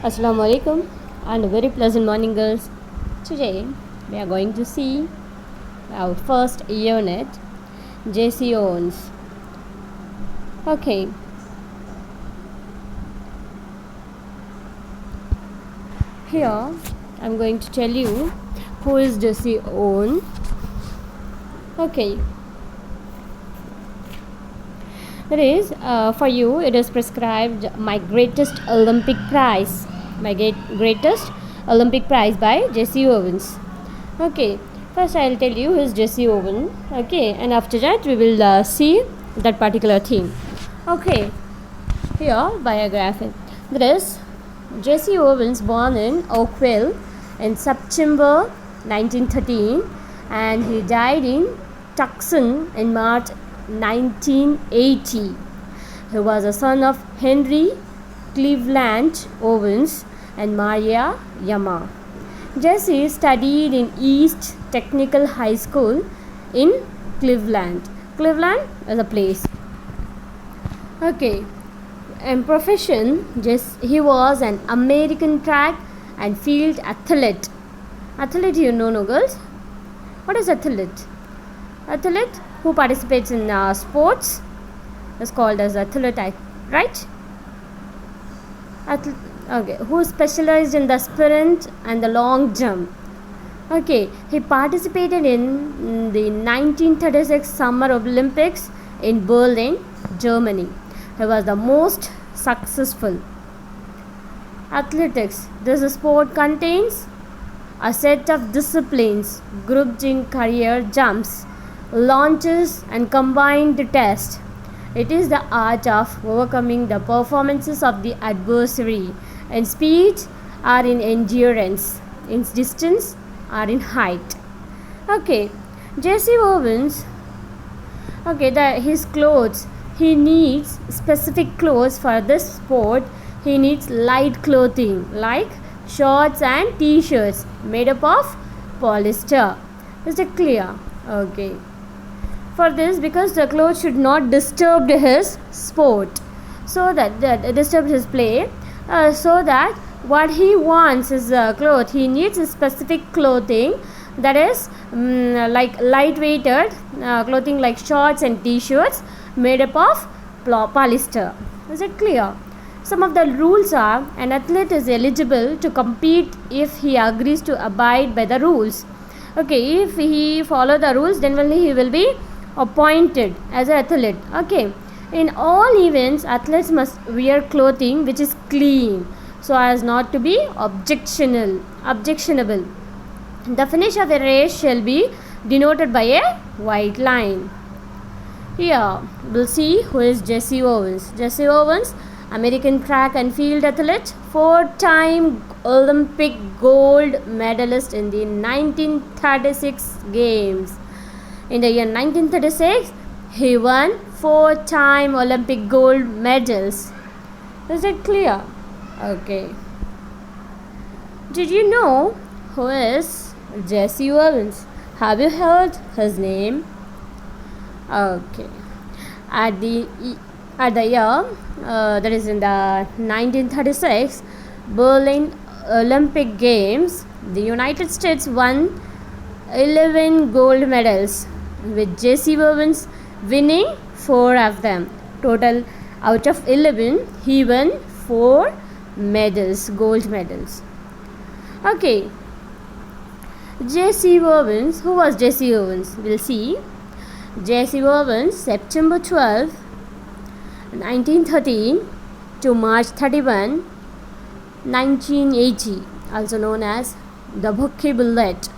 Assalamu alaikum and a very pleasant morning, girls. Today we are going to see our first unit, Jesse Owens. Okay, here I'm going to tell you who is Jesse Owens. Okay, that is for you. It is prescribed my greatest Olympic prize. My greatest Olympic prize by Jesse Owens. Okay, first I'll tell you who is Jesse Owens. Okay, and after that we will see that particular theme. Okay, here biography. There is Jesse Owens, born in Oakville in September 1913, and he died in Tucson in March 1980. He was a son of Henry Cleveland Owens and Maria Yama. Jesse studied in East Technical High School in Cleveland. Cleveland is a place. Okay. In profession, he was an American track and field athlete. Athlete, you know, no girls? What is athlete? Athlete who participates in sports is called as athlete, right? Okay, who specialized in the sprint and the long jump. Okay, he participated in the 1936 Summer Olympics in Berlin, Germany. He was the most successful. Athletics. This sport contains a set of disciplines grouped in career jumps, launches, and combined tests. It is the art of overcoming the performances of the adversary in speed or in endurance, in distance or in height. Okay, Jesse Owens. Okay, his clothes. He needs specific clothes for this sport. He needs light clothing like shorts and t-shirts made up of polyester. Is it clear? Okay. For this, because the clothes should not disturb his sport, so that disturb his play, so that what he wants is clothes. He needs a specific clothing that is like light-weighted clothing like shorts and t-shirts made up of polyester. Is it clear? Some of the rules are: an athlete is eligible to compete if he agrees to abide by the rules. Okay, if he follow the rules, then only he will be appointed as an athlete. Okay, in all events, athletes must wear clothing which is clean, so as not to be objectionable. The finish of a race shall be denoted by a white line. Here we'll see who is Jesse Owens. Jesse Owens, American track and field athlete, 4-time Olympic gold medalist in the 1936 games. In the year 1936, he won 4-time Olympic gold medals. Is it clear? Okay. Did you know who is Jesse Owens? Have you heard his name? Okay. At the year that is in the 1936 Berlin Olympic Games, the United States won 11 gold medals, with Jesse Owens winning 4 of them. Total out of 11, he won 4 medals, gold medals. Okay. Jesse Owens. Who was Jesse Owens? We'll see. Jesse Owens, September 12, 1913 to March 31, 1980, also known as the Bucky Bullet,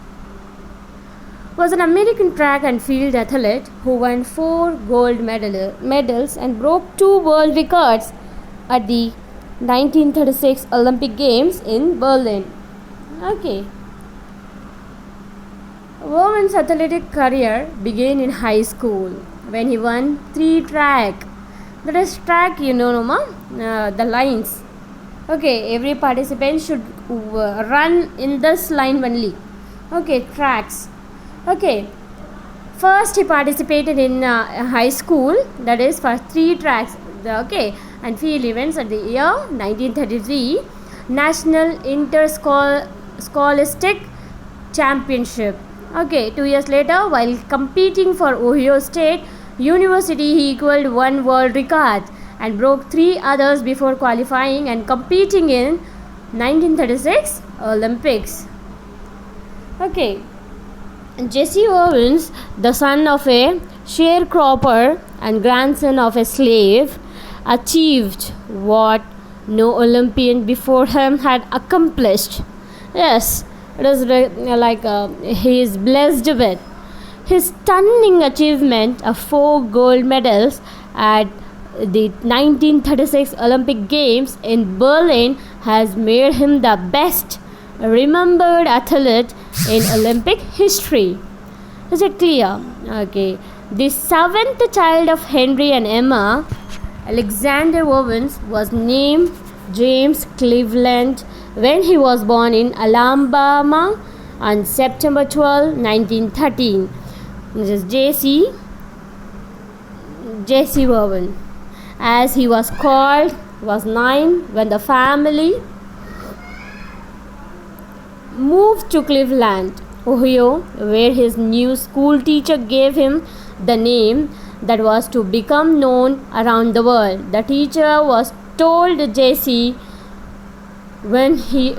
was an American track and field athlete who won 4 gold medals and broke 2 world records at the 1936 Olympic Games in Berlin. Okay. Owens' athletic career began in high school when he won 3 track. That is track, you know, the lines. Okay, every participant should run in this line only. Okay, tracks. Okay, first he participated in high school, that is for 3 tracks. Okay, and field events at the year 1933. National Interscholastic Championship. Okay, 2 years later, while competing for Ohio State University, he equaled one world record and broke three others before qualifying and competing in 1936 Olympics. Okay, Jesse Owens, the son of a sharecropper and grandson of a slave, achieved what no Olympian before him had accomplished. Yes, it is he is blessed with. His stunning achievement of 4 gold medals at the 1936 Olympic Games in Berlin has made him the best remembered athlete in Olympic history. Is it clear? Okay. The seventh child of Henry and Emma, Alexander Owens, was named James Cleveland when he was born in Alabama on September 12, 1913. This is Jesse Owens. As he was called, was 9 when the family moved to Cleveland, Ohio, where his new school teacher gave him the name that was to become known around the world. The teacher was told Jesse when she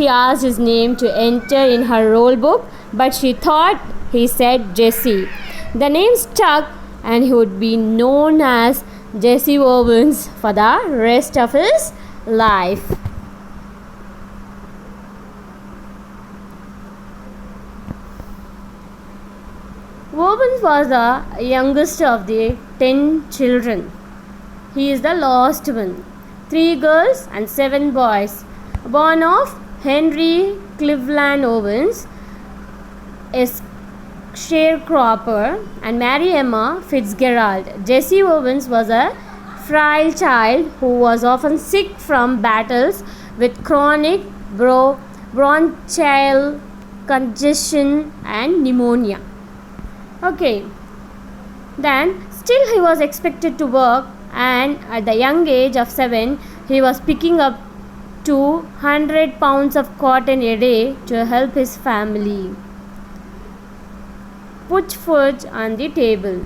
asked his name to enter in her roll book, but she thought he said Jesse. The name stuck and he would be known as Jesse Owens for the rest of his life. Owens was the youngest of the 10 children. He is the last one. 3 girls and 7 boys. Born of Henry Cleveland Owens, a sharecropper, and Mary Emma Fitzgerald. Jesse Owens was a frail child who was often sick from battles with chronic bronchial congestion and pneumonia. Okay, then still he was expected to work, and at the young age of 7 he was picking up 200 pounds of cotton a day to help his family put food on the table.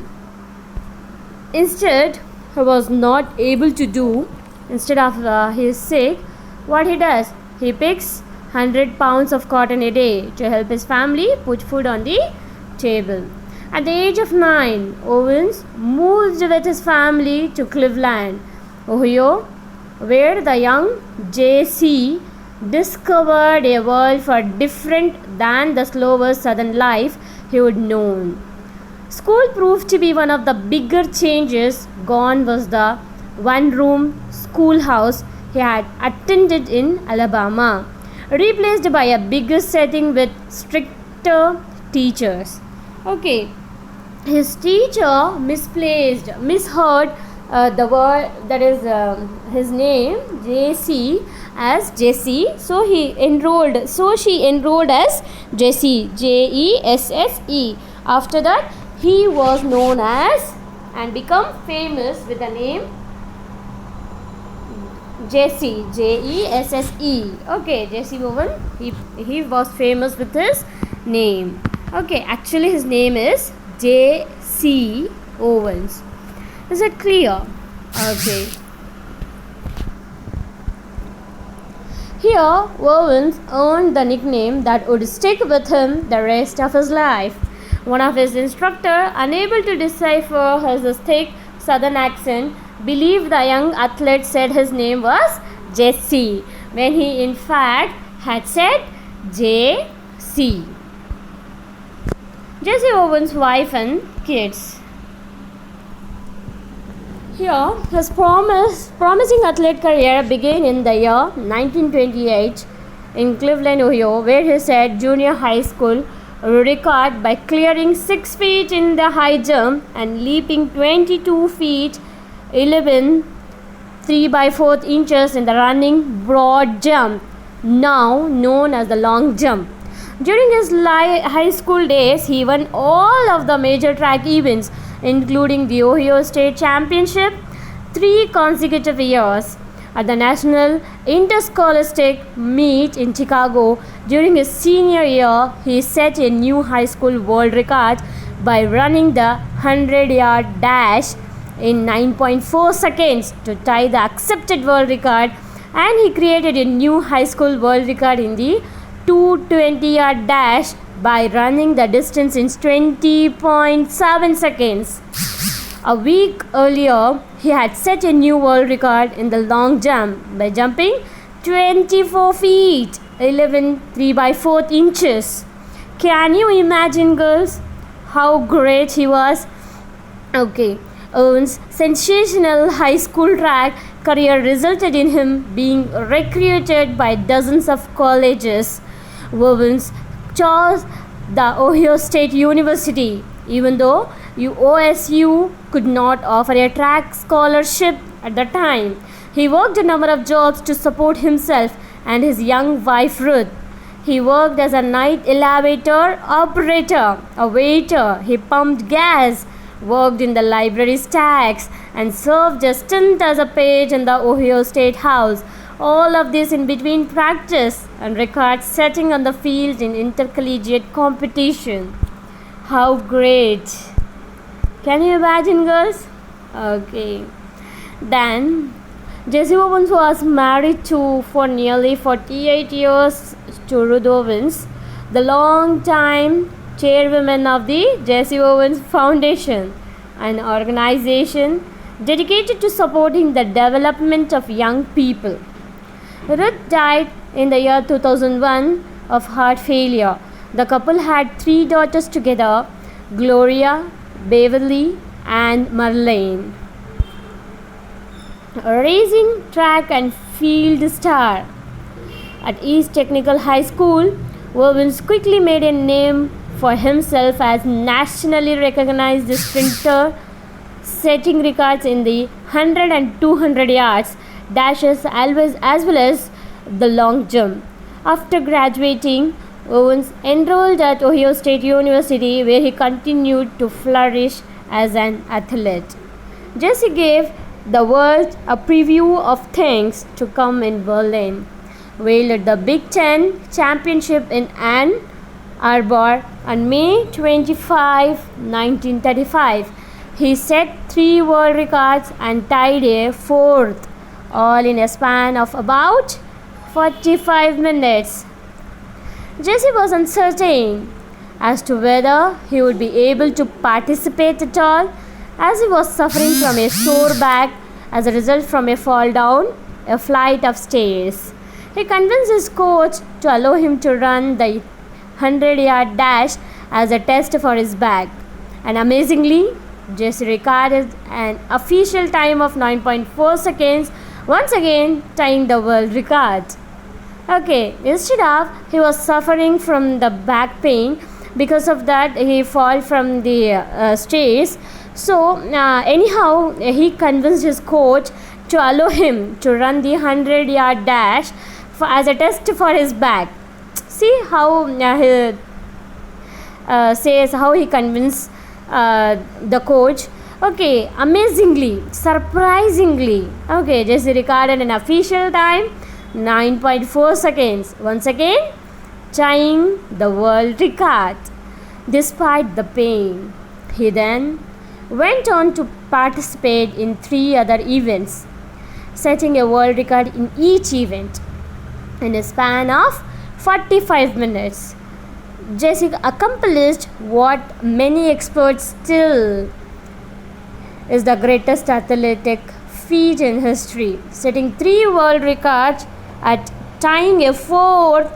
Instead, he was not able to do, instead of he is sick, what he does? He picks 100 pounds of cotton a day to help his family put food on the table. At the age of 9, Owens moved with his family to Cleveland, Ohio, where the young Jesse discovered a world far different than the slower southern life he would known. School proved to be one of the bigger changes. Gone was the one-room schoolhouse he had attended in Alabama, replaced by a bigger setting with stricter teachers. Okay, his teacher misheard the word, that is his name Jesse, as Jesse, so she enrolled as Jesse, Jesse. After that he was known as and become famous with the name Jesse, Jesse. Okay, Jesse Owens, he was famous with his name. Okay, actually his name is Jesse Owens. Is it clear? Okay. Here, Owens earned the nickname that would stick with him the rest of his life. One of his instructors, unable to decipher his thick southern accent, believed the young athlete said his name was Jesse, when he in fact had said J.C. Jesse Owens' wife and kids. Here, his promising athlete career began in the year 1928 in Cleveland, Ohio, where he set junior high school record by clearing 6 feet in the high jump and leaping 22 feet 11 3 by 4 inches in the running broad jump, now known as the long jump. During his high school days, he won all of the major track events, including the Ohio State Championship, 3 consecutive years. at the National Interscholastic Meet in Chicago. During his senior year, he set a new high school world record by running the 100-yard dash in 9.4 seconds to tie the accepted world record, and he created a new high school world record in the 220-yard dash by running the distance in 20.7 seconds. A week earlier, he had set a new world record in the long jump by jumping 24 feet 11 3 by 4 inches. Can you imagine, girls, how great he was? Okay, Owen's sensational high school track career resulted in him being recruited by dozens of colleges. Owens chose the Ohio State University, even though OSU could not offer a track scholarship at the time. He worked a number of jobs to support himself and his young wife Ruth. He worked as a night elevator operator, a waiter. He pumped gas, worked in the library stacks, and served a stint as a page in the Ohio State House. All of this in between practice and record setting on the field in intercollegiate competition. How great! Can you imagine, girls? Okay. Then Jesse Owens was married to for nearly 48 years to Ruth Owens, the long-time chairwoman of the Jesse Owens Foundation, an organization dedicated to supporting the development of young people. Ruth died in the year 2001 of heart failure. The couple had 3 daughters together, Gloria, Beverly, and Marlene. A racing track and field star at East Technical High School, Owens quickly made a name for himself as nationally recognized sprinter, setting records in the 100 and 200 yards dashes as well as the long jump. After graduating, Owens enrolled at Ohio State University, where he continued to flourish as an athlete. Jesse gave the world a preview of things to come in Berlin, while at the Big Ten Championship in Ann Arbor on May 25, 1935. He set 3 world records and tied a 4th, all in a span of about 45 minutes. Jesse was uncertain as to whether he would be able to participate at all, as he was suffering from a sore back as a result from a fall down a flight of stairs. He convinced his coach to allow him to run the 100-yard dash as a test for his back. And amazingly, Jesse recorded an official time of 9.4 seconds, once again tying the world record. Okay, instead of he was suffering from the back pain, because of that he fall from the stairs. So anyhow, he convinced his coach to allow him to run the 100-yard dash as a test for his back. See how he says how he convinced the coach. Okay, amazingly, surprisingly, okay, Jesse recorded an official time 9.4 seconds, once again tying the world record. Despite the pain, he then went on to participate in 3 other events, setting a world record in each event in a span of 45 minutes. Jesse accomplished what many experts still is the greatest athletic feat in history, setting 3 world records at tying a 4th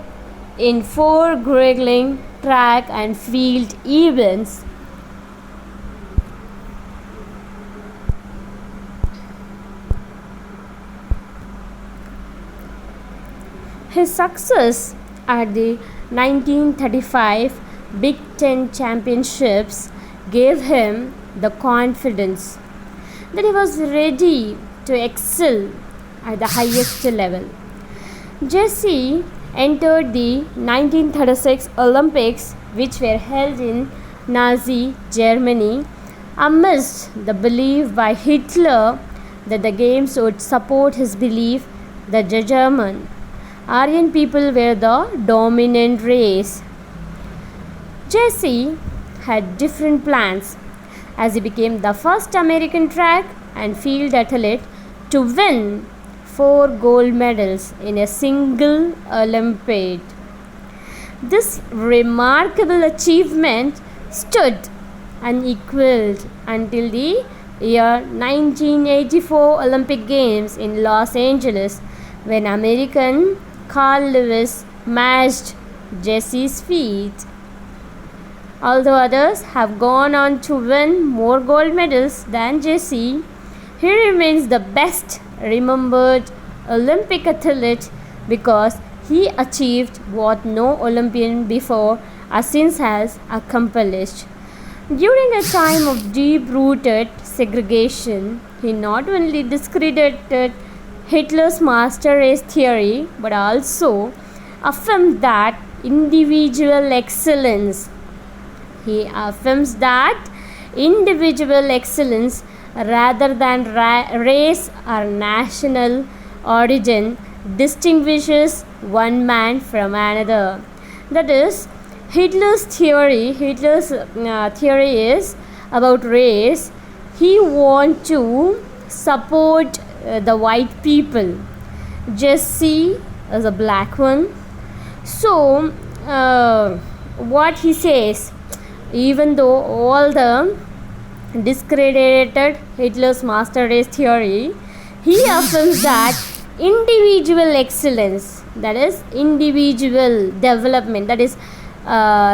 in 4 grueling track and field events. His success at the 1935 Big Ten Championships gave him the confidence that he was ready to excel at the highest level. Jesse entered the 1936 Olympics, which were held in Nazi Germany, amidst the belief by Hitler that the games would support his belief that the German Aryan people were the dominant race. Jesse had different plans as he became the first American track and field athlete to win 4 gold medals in a single Olympiad. This remarkable achievement stood unequaled until the year 1984 Olympic Games in Los Angeles, when American Carl Lewis matched Jesse's feat. Although others have gone on to win more gold medals than Jesse, he remains the best remembered Olympic athlete because he achieved what no Olympian before or since has accomplished. During a time of deep-rooted segregation, he not only discredited Hitler's master race theory but also affirmed that individual excellence. He affirms that individual excellence rather than race or national origin distinguishes one man from another. That is, Hitler's theory is about race. He wants to support the white people. Jesse is a black one. So, what he says, even though all the discredited Hitler's master race theory, he affirms that individual excellence, that is individual development, that is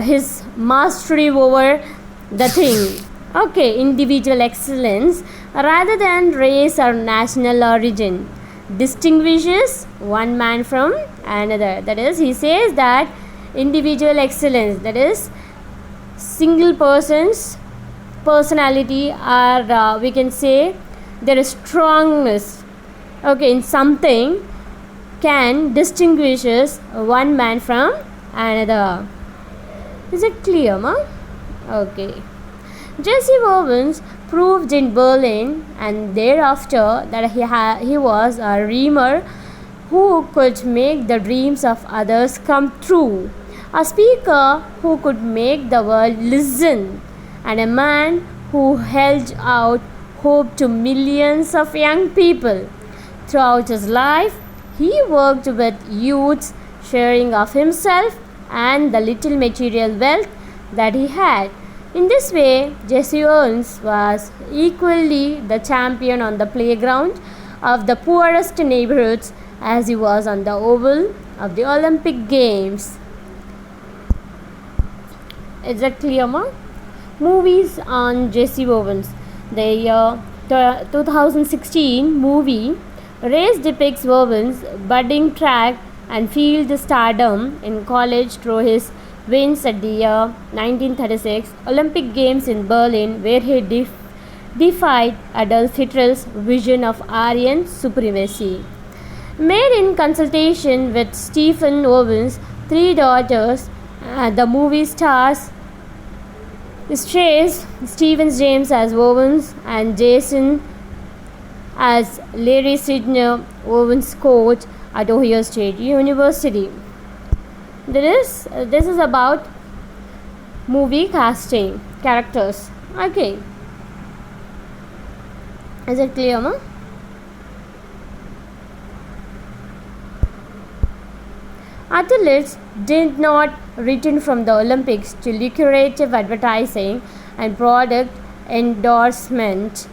his mastery over the thing, okay, individual excellence rather than race or national origin distinguishes one man from another. That is, he says that individual excellence, that is single person's personality, or we can say their strongness, okay, in something can distinguishes one man from another. Is it clear, ma? Okay. Jesse Owens proved in Berlin and thereafter that he was a dreamer who could make the dreams of others come true, a speaker who could make the world listen, and a man who held out hope to millions of young people. Throughout his life, he worked with youths, sharing of himself and the little material wealth that he had. In this way, Jesse Owens was equally the champion on the playground of the poorest neighborhoods as he was on the oval of the Olympic Games. Is that clear, ma? Movies on Jesse Owens. The 2016 movie Race depicts Owens' budding track and field stardom in college through his wins at the 1936 Olympic Games in Berlin, where he defied Adolf Hitler's vision of Aryan supremacy. Made in consultation with Stephen Owens' 3 daughters, the movie strays Stephen James as Owens and Jason as Larry Sidner, Owens' coach at Ohio State University. This is about movie casting characters. Okay, is it clear, ma? Athletes did not return from the Olympics to lucrative advertising and product endorsement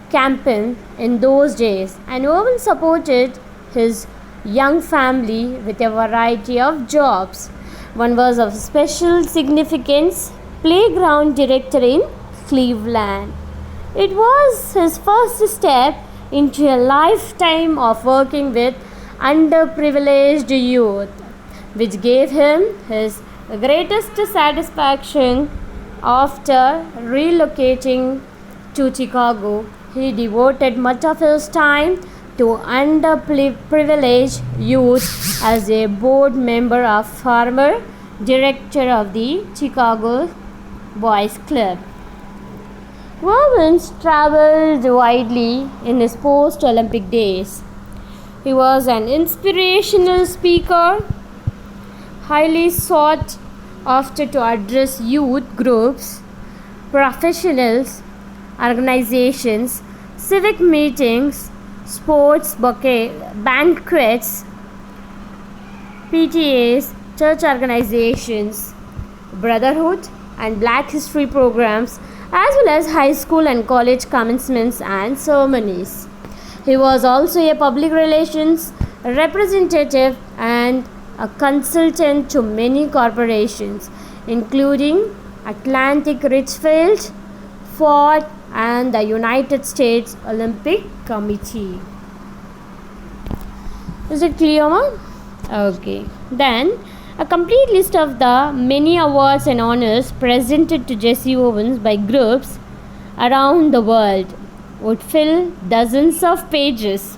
campaign in those days, and Owen supported his young family with a variety of jobs. One was of special significance, playground director in Cleveland. It was his first step into a lifetime of working with underprivileged youth, which gave him his greatest satisfaction. After relocating to Chicago, he devoted much of his time to underprivileged youth as a board member of former director of the Chicago Boys Club. Robbins traveled widely in his post Olympic days. He was an inspirational speaker, highly sought after to address youth groups, professionals, organizations, civic meetings, sports banquets, PTAs, church organizations, brotherhood, and Black History programs, as well as high school and college commencements and ceremonies. He was also a public relations representative and a consultant to many corporations, including Atlantic Richfield, Ford, and the United States Olympic Committee. Is it clear, ma? Okay. Then, a complete list of the many awards and honors presented to Jesse Owens by groups around the world would fill dozens of pages.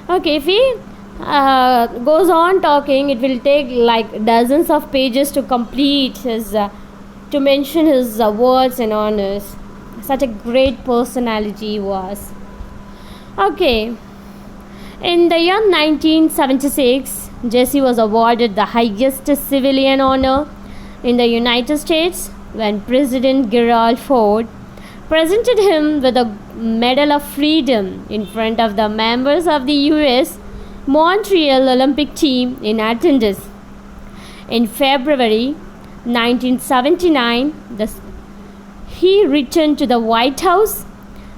Okay, if he goes on talking, it will take like dozens of pages to complete his, to mention his awards and honors. Such a great personality he was. Okay, in the year 1976, Jesse was awarded the highest civilian honor in the United States when President Gerald Ford presented him with a Medal of Freedom in front of the members of the U.S. Montreal Olympic team in attendance. In February 1979, he returned to the White House,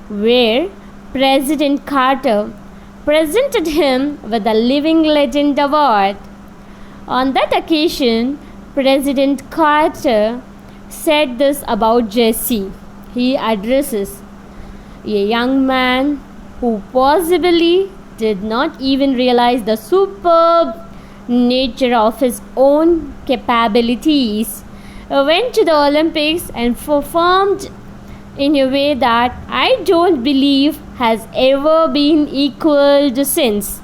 where President Carter presented him with the Living Legend Award. On that occasion, President Carter said this about Jesse. He addresses a young man who possibly did not even realize the superb nature of his own capabilities, went to the Olympics and performed in a way that I don't believe has ever been equaled since.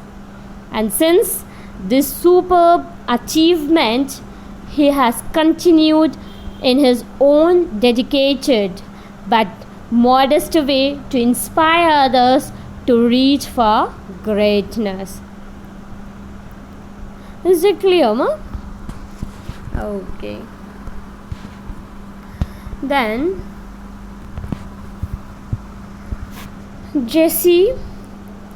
And since this superb achievement, he has continued in his own dedicated but modest way to inspire others to reach for greatness. Is it clear, ma? Okay. Then Jesse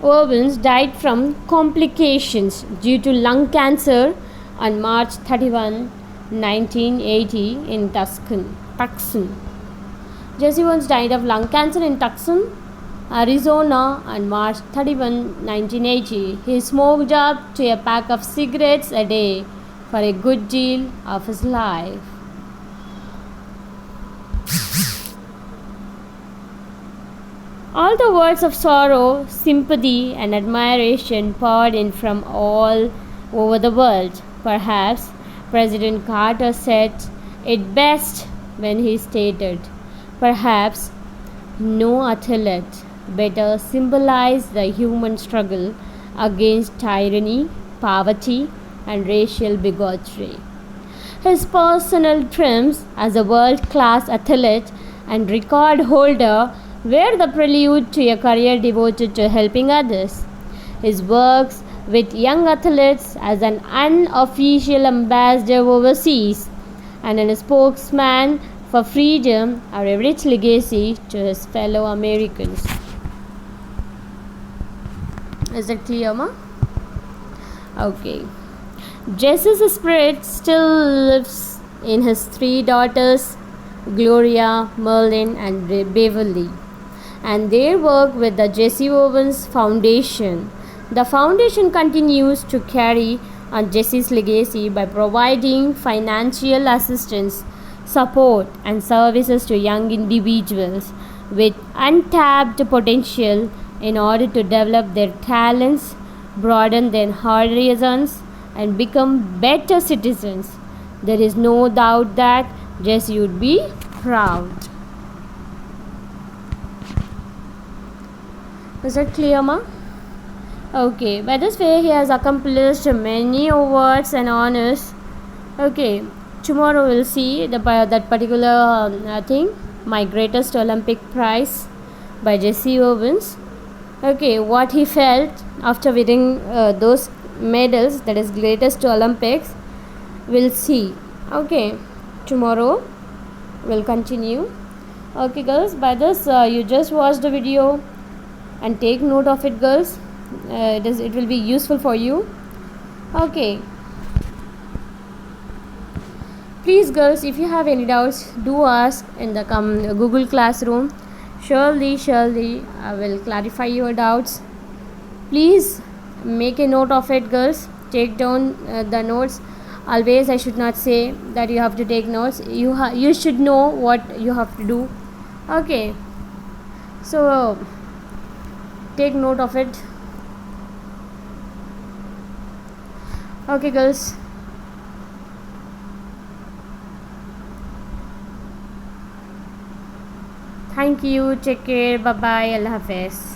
Owens died from complications due to lung cancer on March 31, 1980 in Tucson. Jesse Owens died of lung cancer in Tucson, Arizona on March 31, 1980. He smoked up to a pack of cigarettes a day for a good deal of his life. All the words of sorrow, sympathy, and admiration poured in from all over the world. Perhaps President Carter said it best when he stated, "Perhaps no athlete better symbolized the human struggle against tyranny, poverty, and racial bigotry." His personal triumphs as a world-class athlete and record holder were the prelude to a career devoted to helping others. His works with young athletes as an unofficial ambassador overseas and a spokesman for freedom are a rich legacy to his fellow Americans. Is it clear, ma? Okay. Jesse's spirit still lives in his three daughters, Gloria, Merlin, and Beverly, and their work with the Jesse Owens Foundation. The foundation continues to carry on Jesse's legacy by providing financial assistance, support, and services to young individuals with untapped potential in order to develop their talents, broaden their horizons, and become better citizens. There is no doubt that Jesse would be proud. Is that clear, ma? Okay, by this way he has accomplished many awards and honors. Okay, tomorrow we'll see that particular thing. My Greatest Olympic Prize by Jesse Owens. Okay, what he felt after winning those medals, that is Greatest Olympics, we'll see. Okay, tomorrow we'll continue. Okay girls, by this you just watch the video and take note of it girls. It will be useful for you. Okay, please girls, if you have any doubts, do ask in the Google Classroom. Surely I will clarify your doubts. Please make a note of it girls. Take down the notes. Always I should not say that you have to take notes. You should know what you have to do. Okay, so take note of it. Okay girls, thank you, take care, bye bye, Allah Hafiz.